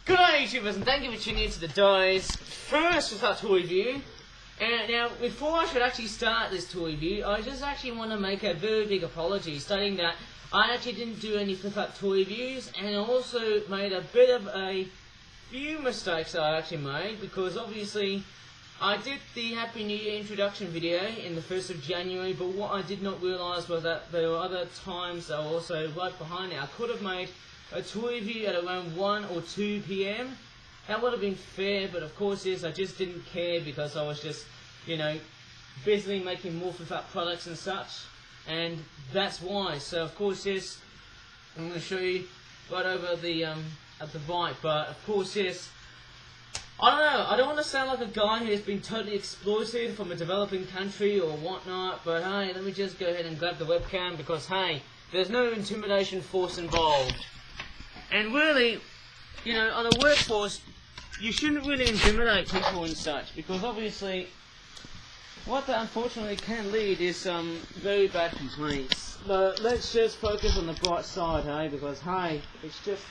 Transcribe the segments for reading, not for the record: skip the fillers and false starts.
Good day, YouTubers, and thank you for tuning in to the Dice first with our toy review. And now, before I should actually start this toy review, I just actually want to make a very big apology, stating that I actually didn't do any flip-up toy reviews, and I also made a bit of a few mistakes that I actually made, because obviously I did the Happy New Year introduction video in the 1st of January, but what I did not realise was that there were other times that were also right behind it. I could have made a toy review at around 1 or 2 PM. That would have been fair, but of course yes, I just didn't care because I was just, you know, busily making more flip-up products and such, and that's why. So of course yes, I'm going to show you right over the at the right, but of course yes, I don't know, I don't want to sound like a guy who's been totally exploited from a developing country or whatnot, but hey, let me just go ahead and grab the webcam because hey, there's no intimidation force involved. And really, you know, on a workforce, you shouldn't really intimidate people and such, because obviously, what that unfortunately can lead is some very bad complaints. But let's just focus on the bright side, hey, because hey, it's just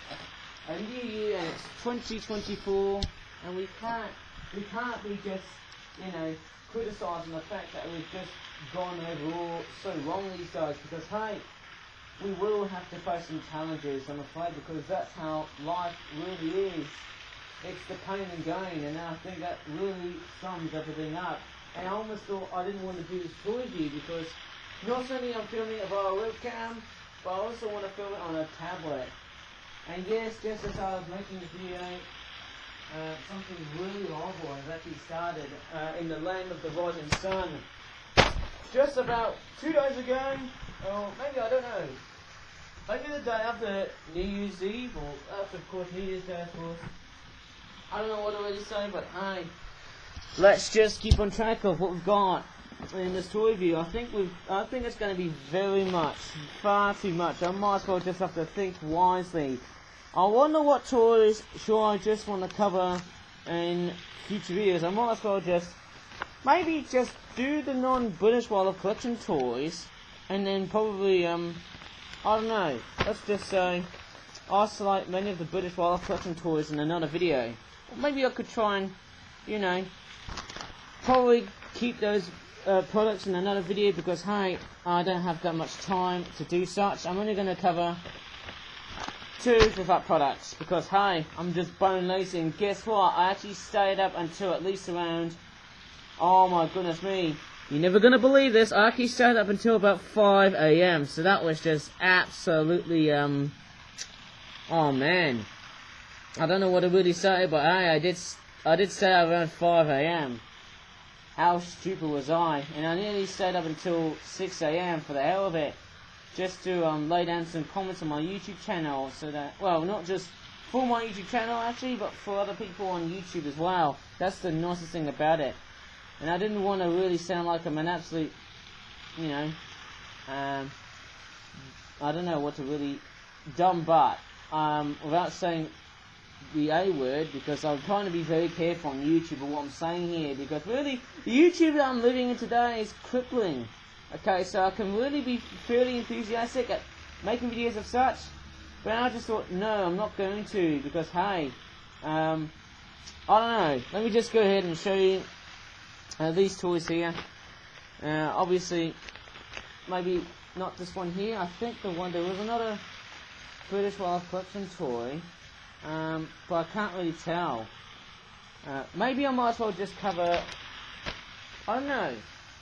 a new year and it's 2024, and we can't be just, you know, criticising the fact that we've just gone overall so wrong these days, because hey, we will have to face some challenges, I'm afraid, because that's how life really is. It's the pain and gain, and I think that really sums everything up. And I almost thought I didn't want to do this toy review because not only I'm filming it via webcam, but I also want to film it on a tablet. And yes, just as I was making this video, something really horrible has actually started in the land of the rising sun. Just about 2 days ago, or maybe, I don't know, maybe the day after New Year's Eve, or after, of course, New Year's Day, of course. I don't know what to really say, but hey, let's just keep on track of what we've got in this toy review. I think it's going to be very much, far too much. I might as well just have to think wisely. I wonder what toys should I just want to cover in future videos. I might as well just, maybe just do the non-British Wildlife Collection toys, and then probably, I don't know, let's just say, isolate many of the British Wildlife Collection toys in another video. Or maybe I could try and, you know, probably keep those products in another video, because hey, I don't have that much time to do such. I'm only going to cover 2 flip-up products, because hey, I'm just bone lazy, and guess what, I actually stayed up until at least around, oh my goodness me, you're never going to believe this, I actually stayed up until about 5 AM, so that was just absolutely, oh man, I don't know what to really say, but hey, I did stay up around 5 AM, how stupid was I, and I nearly stayed up until 6 AM for the hell of it, just to lay down some comments on my YouTube channel, so that, well, not just for my YouTube channel actually, but for other people on YouTube as well. That's the nicest thing about it. And I didn't want to really sound like I'm an absolute, you know, I don't know what to really, dumb butt, without saying the A word, because I'm trying to be very careful on YouTube of what I'm saying here, because really, the YouTube that I'm living in today is crippling. Okay, so I can really be fairly enthusiastic at making videos of such, but I just thought, no, I'm not going to, because hey, I don't know, let me just go ahead and show you these toys here. Obviously, maybe not this one here, I think there was another British Wildlife Collection toy, but I can't really tell. Maybe I might as well just cover, I don't know.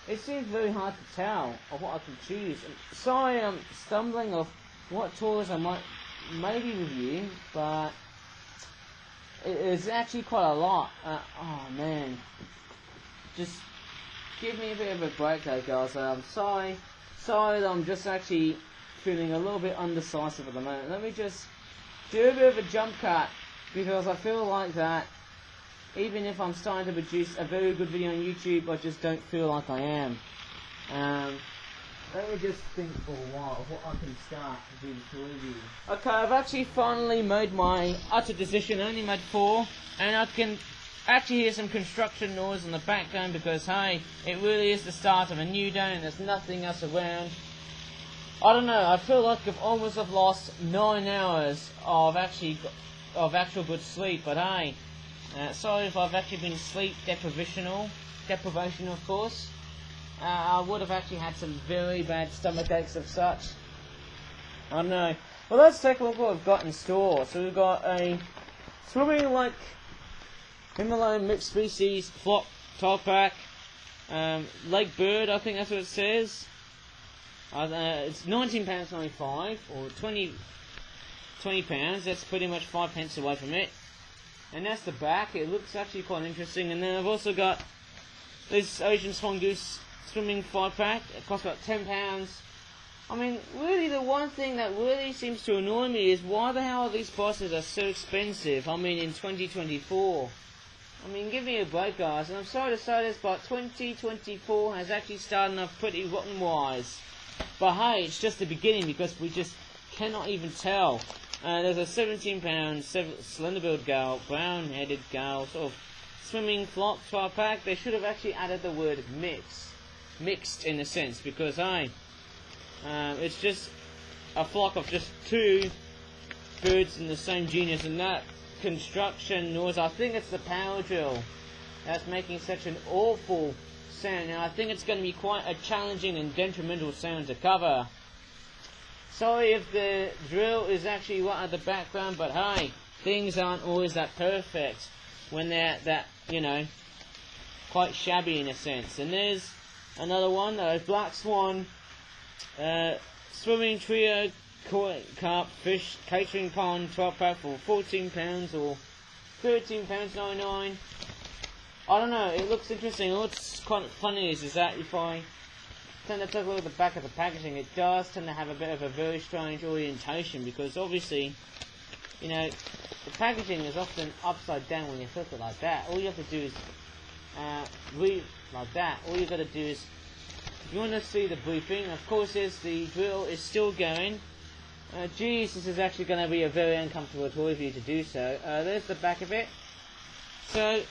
It seems very hard to tell of what I can choose. Sorry I'm stumbling of what toys I might maybe review, but it's actually quite a lot. Oh man. Just give me a bit of a break though, guys. I'm sorry that I'm just actually feeling a little bit undecisive at the moment. Let me just do a bit of a jump cut, because I feel like that even if I'm starting to produce a very good video on YouTube, I just don't feel like I am. Let me just think for a while of what I can start to do this review. Okay, I've actually finally made my utter decision. I only made 4, and I can actually hear some construction noise in the background, because hey, it really is the start of a new day and there's nothing else around. I don't know, I feel like I've almost lost 9 hours of actually of actual good sleep, but hey, sorry if I've actually been sleep deprivation of course. I would have actually had some very bad stomach aches of such. I don't know. Well, let's take a look what we've got in store. So we've got a swimming like Himalayan mixed species flock top pack, Lakebird, I think that's what it says. It's £19.95 or 20 pounds. That's pretty much 5 pence away from it. And that's the back. It looks actually quite interesting. And then I've also got this Asian Swan Goose swimming 5-pack. It costs about £10. I mean, really the one thing that really seems to annoy me is why the hell these prices are so expensive. I mean, in 2024. I mean, give me a break, guys. And I'm sorry to say this, but 2024 has actually started off pretty rotten-wise. But hey, it's just the beginning because we just cannot even tell. There's a 17-pound Slender-billed Gull, brown-headed Gull, sort of swimming flock 5-pack. They should have actually added the word mixed in a sense, because hey, it's just a flock of just 2 birds in the same genus, and that construction noise, I think it's the power drill that's making such an awful sound, and I think it's going to be quite a challenging and detrimental sound to cover. Sorry if the drill is actually right at the background, but hey, things aren't always that perfect when they're that, you know, quite shabby in a sense. And there's another one, Black Swan swimming trio carp fish catering pond 12-pack for £14 or £13.99. I don't know, it looks interesting. What's quite funny is that if I tend to take a look at the back of the packaging, it does tend to have a bit of a very strange orientation, because obviously, you know, the packaging is often upside down when you flip it like that. All you have to do is read like that. All you've got to do is, if you want to see the briefing, of course, the drill is still going. Geez, this is actually going to be a very uncomfortable toy for you to do so. There's the back of it. So,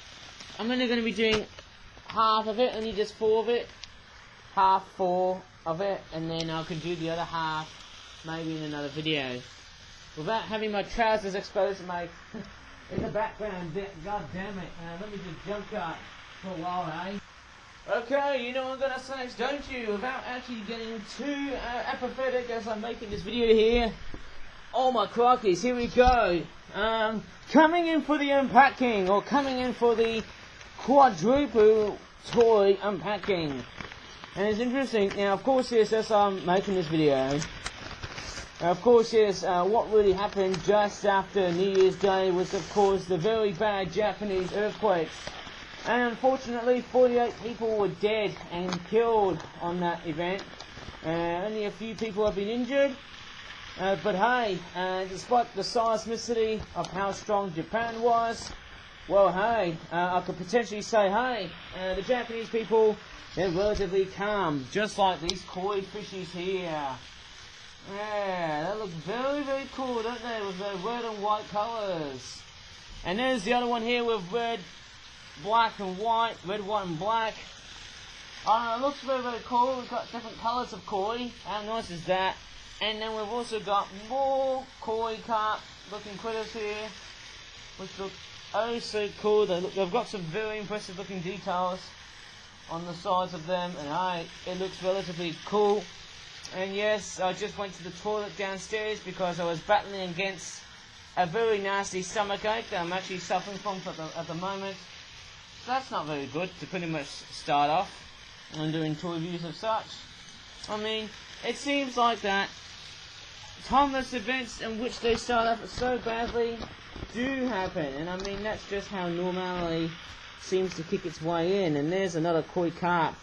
I'm only going to be doing half of it, only just 4 of it. Half 4 of it, and then I can do the other half maybe in another video. Without having my trousers exposed in the background, god damn it. Let me just jump cut for a while, eh? Okay, you know what I'm gonna say, don't you? Without actually getting too apathetic as I'm making this video here. Oh my crockies, here we go. Coming in for the unpacking, or coming in for the quadruple toy unpacking. And it's interesting, now of course yes, as I'm making this video, of course yes, what really happened just after New Year's Day was of course the very bad Japanese earthquakes. And unfortunately 48 people were dead and killed on that event. Only a few people have been injured. But hey, despite the seismicity of how strong Japan was, well hey, I could potentially say hey, the Japanese people, they're relatively calm, just like these koi fishies here. Yeah, they look very, very cool, don't they, with their red and white colours. And there's the other one here with red, black and white, red, white and black. I don't know, it looks very, very cool. We've got different colours of koi. How nice is that? And then we've also got more koi carp looking critters here, which look oh so cool. They've got some very impressive looking details on the sides of them, and it looks relatively cool. And yes, I just went to the toilet downstairs because I was battling against a very nasty stomachache that I'm actually suffering from at the moment. So that's not very good to pretty much start off on doing toy reviews of such. I mean, it seems like that timeless events in which they start off so badly do happen, and I mean that's just how normality seems to kick its way in. And there's another koi carp.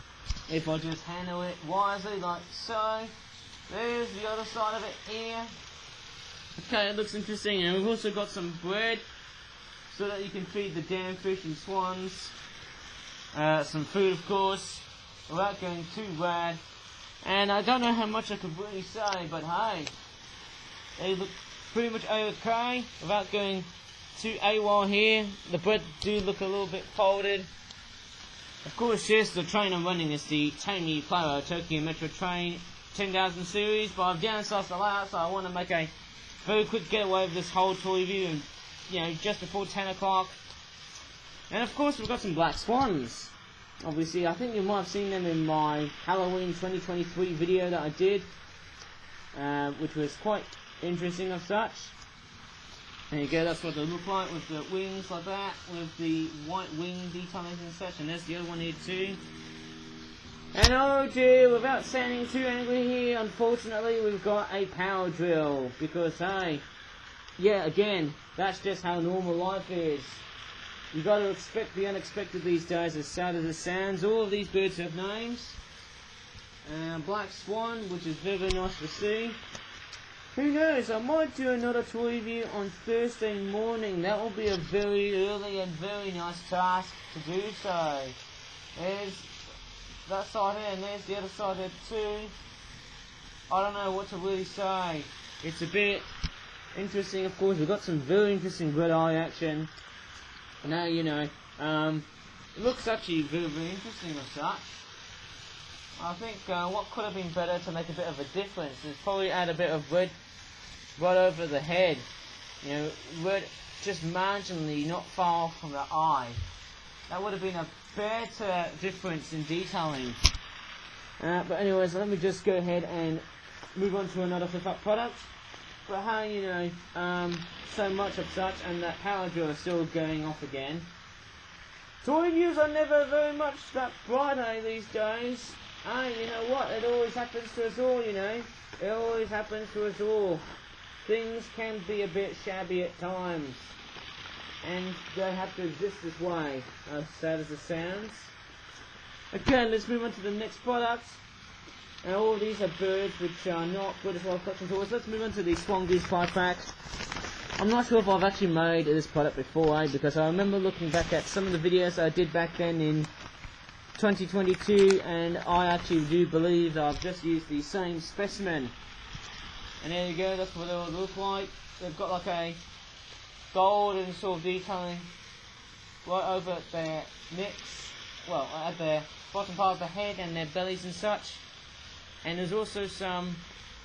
If I just handle it wisely like so. There's the other side of it here. Okay, it looks interesting. And we've also got some bread so that you can feed the damn fish and swans. Some food, of course, without going too bad. And I don't know how much I could really say, but hey, they look pretty much okay without going too AWOL here. The bread do look a little bit folded. Of course, yes, the train I'm running is the Tamei Playo Tokyo Metro Train 10,000 series, but I've downsized the layout, so I want to make a very quick getaway of this whole toy review and you know, just before 10 o'clock. And of course we've got some black swans. Obviously, I think you might have seen them in my Halloween 2023 video that I did, which was quite interesting of such. There you go, that's what they look like, with the wings like that, with the white wing details and such, and there's the other one here too. And oh dear, without sounding too angry here, unfortunately we've got a power drill, because hey, yeah, again, that's just how normal life is. You got to expect the unexpected these days, as sad as it sounds. All of these birds have names. Black swan, which is very, very nice to see. Who knows, I might do another tour review on Thursday morning. That will be a very early and very nice task to do so. There's that side here, and there's the other side there too. I don't know what to really say. It's a bit interesting, of course. We've got some very interesting red eye action. Now, you know, it looks actually very, very interesting as such. I think what could have been better to make a bit of a difference is probably add a bit of red right over the head. You know, red just marginally not far from the eye. That would have been a better difference in detailing. But anyways, let me just go ahead and move on to another flip-up product. But how, you know, so much of such, and that power drill is still going off again. Toy reviews are never very much that bright these days. You know what, it always happens to us all, you know. It always happens to us all. Things can be a bit shabby at times. And they have to exist this way, as sad as it sounds. Okay, let's move on to the next product. And all of these are birds which are not British Wild Collection toys. Let's move on to the SWAN Goose 5-pack. I'm not sure if I've actually made this product before, because I remember looking back at some of the videos I did back then in 2022, and I actually do believe that I've just used the same specimen. And there you go, that's what they all look like. They've got like a golden sort of detailing right over their necks, well, at the bottom part of the head and their bellies and such. And there's also some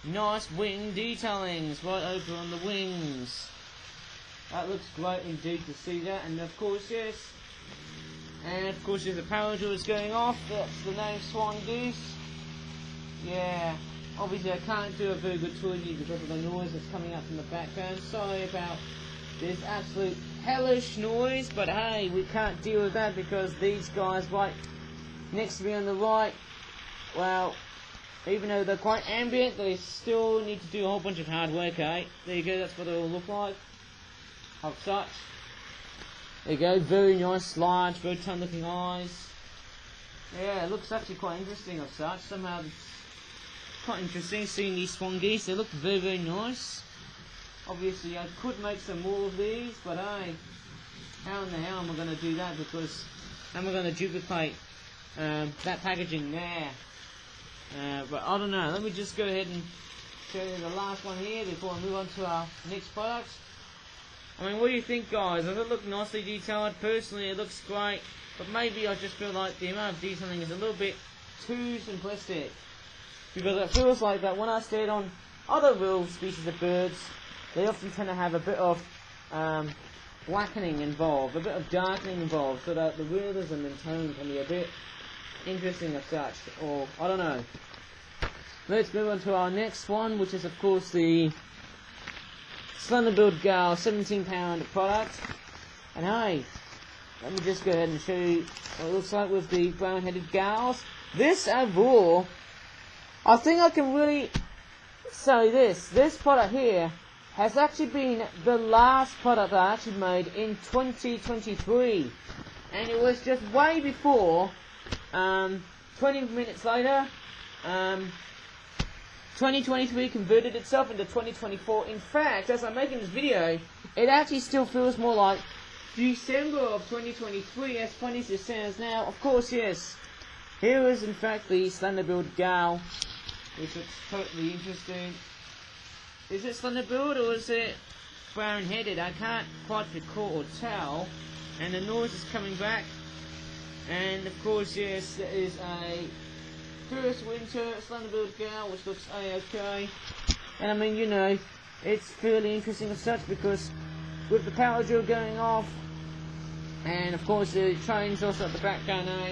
nice wing detailings right over on the wings. That looks great indeed to see that. And of course, yes, and of course there's a power drill is going off. That's the name SWAN Goose. Yeah, obviously I can't do a very good tour review because of the noise that's coming up from the background. Sorry about this absolute hellish noise, but hey, we can't deal with that because these guys right next to me on the right, well, even though they're quite ambient, they still need to do a whole bunch of hard work, eh? There you go, that's what they all look like. Of such. There you go, very nice, large, very ton looking eyes. Yeah, it looks actually quite interesting of such. Somehow it's quite interesting seeing these swan geese. They look very, very nice. Obviously I could make some more of these, but hey, how in the hell am I going to do that? Because how am I going to duplicate that packaging there? But I don't know. Let me just go ahead and show you the last one here before I move on to our next product. I mean, what do you think, guys? Does it look nicely detailed? Personally, it looks great, but maybe I just feel like the amount of detailing is a little bit too simplistic, because it feels like that when I stayed on other real species of birds, they often tend to have a bit of blackening involved, a bit of darkening involved, so that the realism and tone can be a bit interesting as such, or I don't know. Let's move on to our next one, which is of course the Slender-billed Gull 17-pound product. And hey, let me just go ahead and show you what it looks like with the brown-headed gulls. This overall, I think I can really say this product here has actually been the last product I actually made in 2023, and it was just way before 20 minutes later 2023 converted itself into 2024. In fact, as I'm making this video, it actually still feels more like December of 2023, as funny as it sounds now. Of course, yes, here is in fact the Slender-billed Gull, which looks totally interesting. Is it Slender-billed or is it brown-headed? I can't quite recall or tell. And the noise is coming back. And of course, yes, there is a first winter Slender-billed Gull, which looks a-okay. And I mean, you know, it's fairly interesting as such, because with the power drill going off, and of course the train's also at the background now.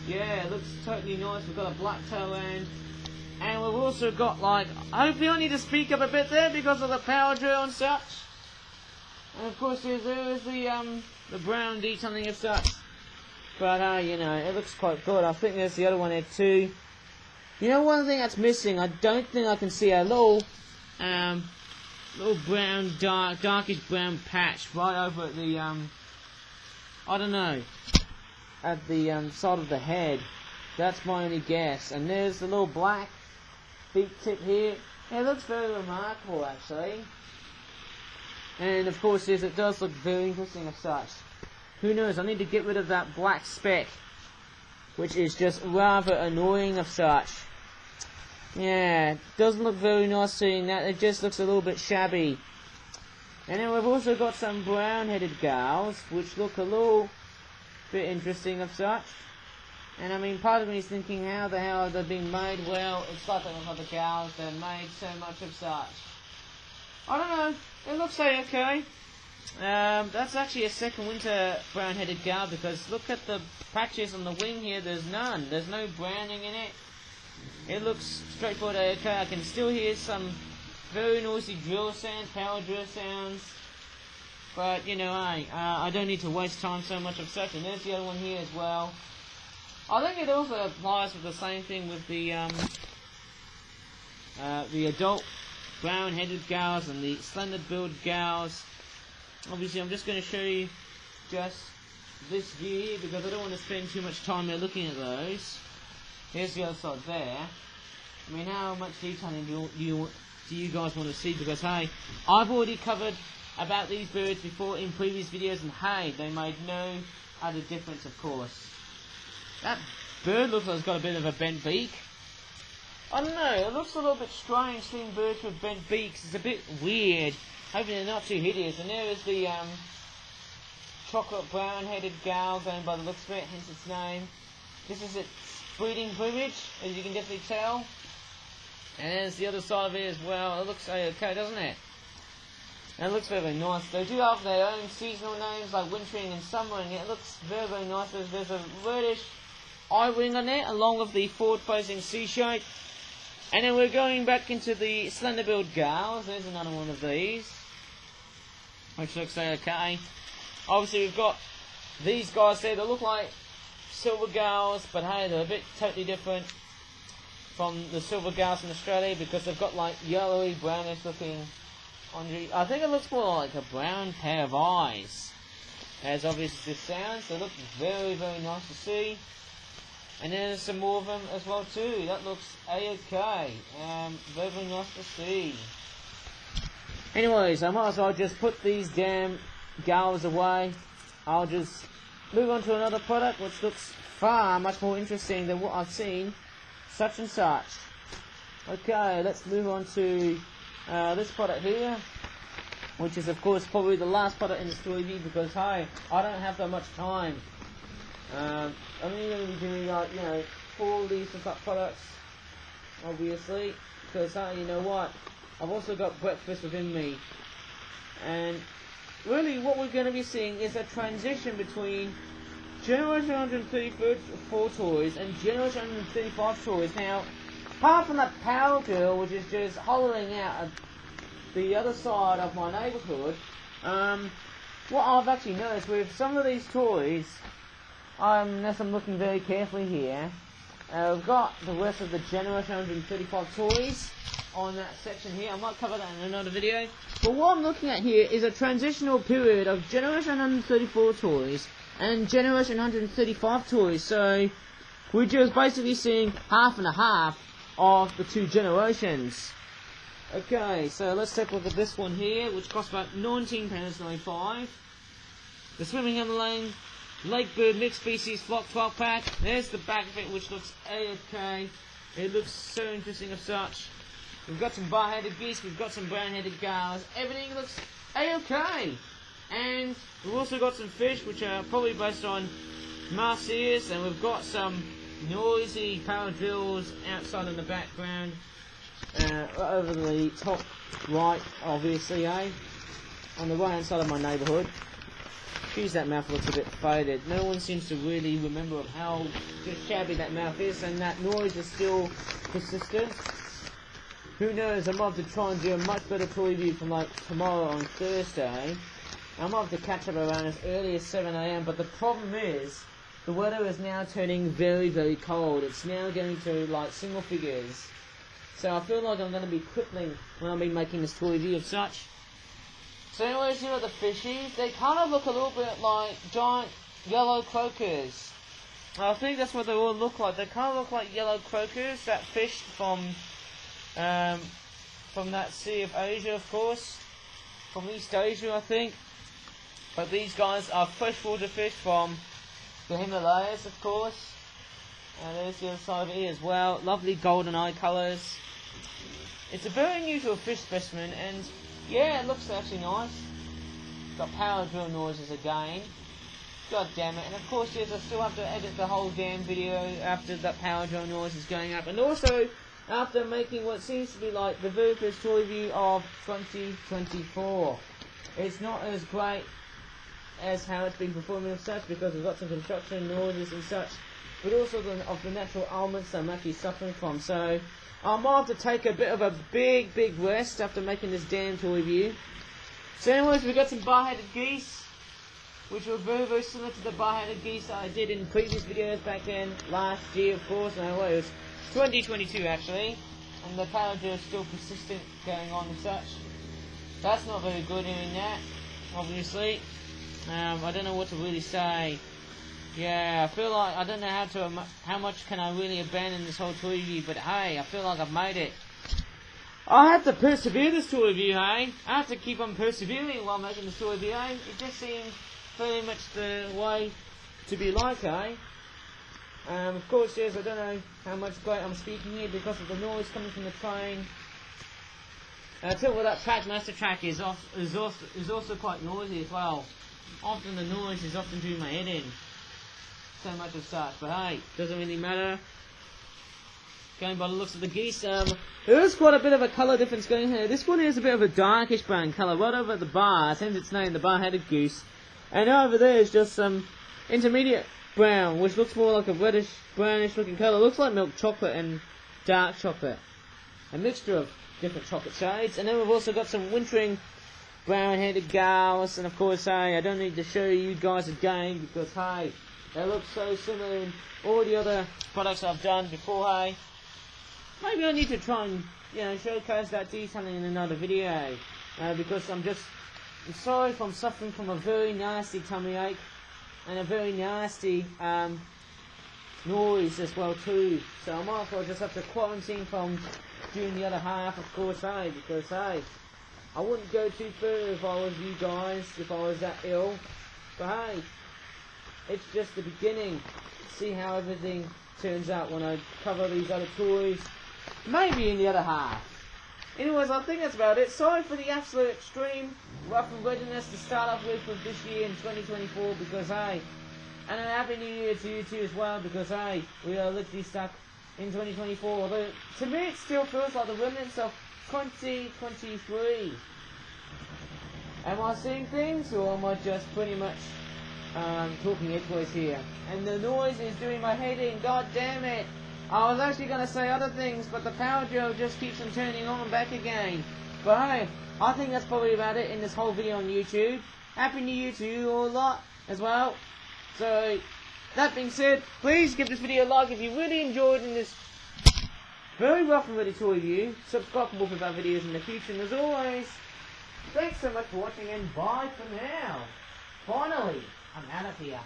Yeah, it looks totally nice. We've got a black tail end, and we've also got, like, hopefully I need to speak up a bit there because of the power drill and such. And of course there's the brown detailing of such. But you know, it looks quite good. I think there's the other one there too. You know, one thing that's missing, I don't think I can see a little brown, darkish brown patch right over at the, I don't know, at the side of the head. That's my only guess. And there's the little black beak tip here. It looks very remarkable, actually. And of course, yes, it does look very interesting as such. Who knows, I need to get rid of that black speck, which is just rather annoying of such. Yeah, it doesn't look very nice seeing that, it just looks a little bit shabby. And then we've also got some brown-headed gulls, which look a little bit interesting of such. And I mean, part of me is thinking, how the hell are they being made? Well, it's like with other gulls, they're made so much of such. I don't know, it looks okay. That's actually a second winter brown-headed gull, because look at the patches on the wing here, there's none. There's no browning in it. It looks straightforward okay. I can still hear some very noisy drill sounds, power drill sounds. But, you know, I don't need to waste time so much of such. And there's the other one here as well. I think it also applies with the same thing with the adult brown-headed gulls and the slender-billed gulls. Obviously, I'm just going to show you just this view here because I don't want to spend too much time there looking at those. Here's the other side there. I mean, how much detailing do you guys want to see? Because, hey, I've already covered about these birds before in previous videos, and hey, they made no other difference, of course. That bird looks like it's got a bit of a bent beak. I don't know, it looks a little bit strange seeing birds with bent beaks. It's a bit weird. Hopefully they're not too hideous. And there is the chocolate brown-headed gull going by the looks of it, hence its name. This is its breeding plumage, as you can definitely tell. And there's the other side of it as well. It looks okay, doesn't it? And it looks very, very nice. They do have their own seasonal names like wintering and summering. It looks very, very nice. There's a reddish eye wing on it, along with the forward-facing C shape. And then we're going back into the slender-billed gulls. There's another one of these, which looks okay. Obviously, we've got these guys there that look like silver gulls, but hey, they're a bit totally different from the silver gulls in Australia because they've got like yellowy, brownish looking. I think it looks more like a brown pair of eyes, as obvious as this sounds. They look very, very nice to see. And then there's some more of them as well too. That looks a-okay. Very, very nice to see. Anyways, I might as well just put these damn gulls away. I'll just move on to another product which looks far much more interesting than what I've seen. Such and such. Okay, let's move on to this product here, which is of course probably the last product in this review because hey, I don't have that much time. I'm only going to be doing like, you know, 4 of these products, obviously, because hey, you know what, I've also got breakfast within me, and really what we're going to be seeing is a transition between Generation 134 toys and Generation 135 toys. Now, apart from that power drill, which is just hollowing out at the other side of my neighbourhood, what I've actually noticed with some of these toys, unless I'm looking very carefully here, we've got the rest of the Generation 135 toys on that section here. I might cover that in another video. But what I'm looking at here is a transitional period of Generation 134 toys and Generation 135 toys. So we're just basically seeing half and a half of the 2 generations. Okay, so let's take a look at this one here, which costs about £19.95. The swimming Himalayan Lakebird mixed species flock 12 pack. There's the back of it, which looks a-okay. It looks so interesting of such. We've got some bar-headed geese, we've got some brown-headed gulls. Everything looks a-okay. And we've also got some fish, which are probably based on mouse ears, and we've got some noisy power drills outside in the background, right over the top right, obviously, eh? on the right hand side of my neighbourhood. Excuse that mouth looks a bit faded. No one seems to really remember of how just shabby that mouth is, and that noise is still persistent. Who knows, I might have to try and do a much better tour review from like tomorrow on Thursday. I might have to catch up around as early as 7 AM, but the problem is, the weather is now turning very, very cold. It's now going to like single figures. So I feel like I'm going to be crippling when I'll be making this tour review of such. So anyways, here are the fishies. They kind of look a little bit like giant yellow croakers. I think that's what they all look like. They kind of look like yellow croakers that fished from that Sea of Asia, of course. From East Asia, I think. But these guys are freshwater fish from the Himalayas, of course. And there's the other side of it as well. Lovely golden eye colours. It's a very unusual fish specimen, and yeah, it looks actually nice. Got power drill noises again. God damn it. And of course, yes, I still have to edit the whole damn video after that power drill noise is going up. And also, after making what seems to be like the very first tour review of 2024. It's not as great as how it's been performing and such, because we've got some construction noises and such, but also of the natural ailments I'm actually suffering from. So I might have to take a bit of a big rest after making this damn tour review. So anyways, we've got some bar-headed geese, which were very similar to the bar-headed geese that I did in previous videos back then, last year of course. No, well, it was 2022 actually, and the power drill is still persistent going on and such. That's not very good hearing that, obviously. I don't know what to really say. Yeah, I feel like I don't know how much can I really abandon this whole tour review, but hey, I feel like I've made it. I have to persevere this tour review, hey? I have to keep on persevering while making this tour review, hey? It just seems very much the way to be like, hey? Of course, yes, I don't know how much great I'm speaking here because of the noise coming from the train. I tell you what, that track, master track is also quite noisy as well. Often the noise is often doing my head in. So much as such, but hey, doesn't really matter. Going by the looks of the geese, there is quite a bit of a colour difference going here. This one is a bit of a darkish brown colour right over at the bar, hence its name, the bar-headed goose. And over there is just some intermediate brown, which looks more like a reddish, brownish looking colour. Looks like milk chocolate and dark chocolate. A mixture of different chocolate shades. And then we've also got some wintering brown-headed gulls. And of course, hey, I don't need to show you guys again because, hey, they look so similar in all the other products I've done before, hey. Maybe I need to try and, showcase that detailing in another video. Because I'm sorry if I'm suffering from a very nasty tummy ache. And a very nasty noise as well too. So I might as well just have to quarantine from doing the other half, of course, hey. Because, hey, I wouldn't go too far if I was you guys, if I was that ill. But hey, it's just the beginning. See how everything turns out when I cover these other toys. Maybe in the other half. Anyways, I think that's about it. Sorry for the absolute extreme rough and readiness to start off with this year in 2024 because, hey, and a happy new year to you too as well because, hey, we are literally stuck in 2024. Although, to me it still feels like the remnants of 2023. Am I seeing things or am I just pretty much talking edgeways here? And the noise is doing my head in, god damn it! I was actually going to say other things, but the power drill just keeps on turning on and back again. But hey, I think that's probably about it in this whole video on YouTube. Happy New Year to you all lot as well. So, that being said, please give this video a like if you really enjoyed in this very rough and ready tour review. Subscribe for more of our videos in the future. And as always, thanks so much for watching and bye for now. Finally, I'm out of here.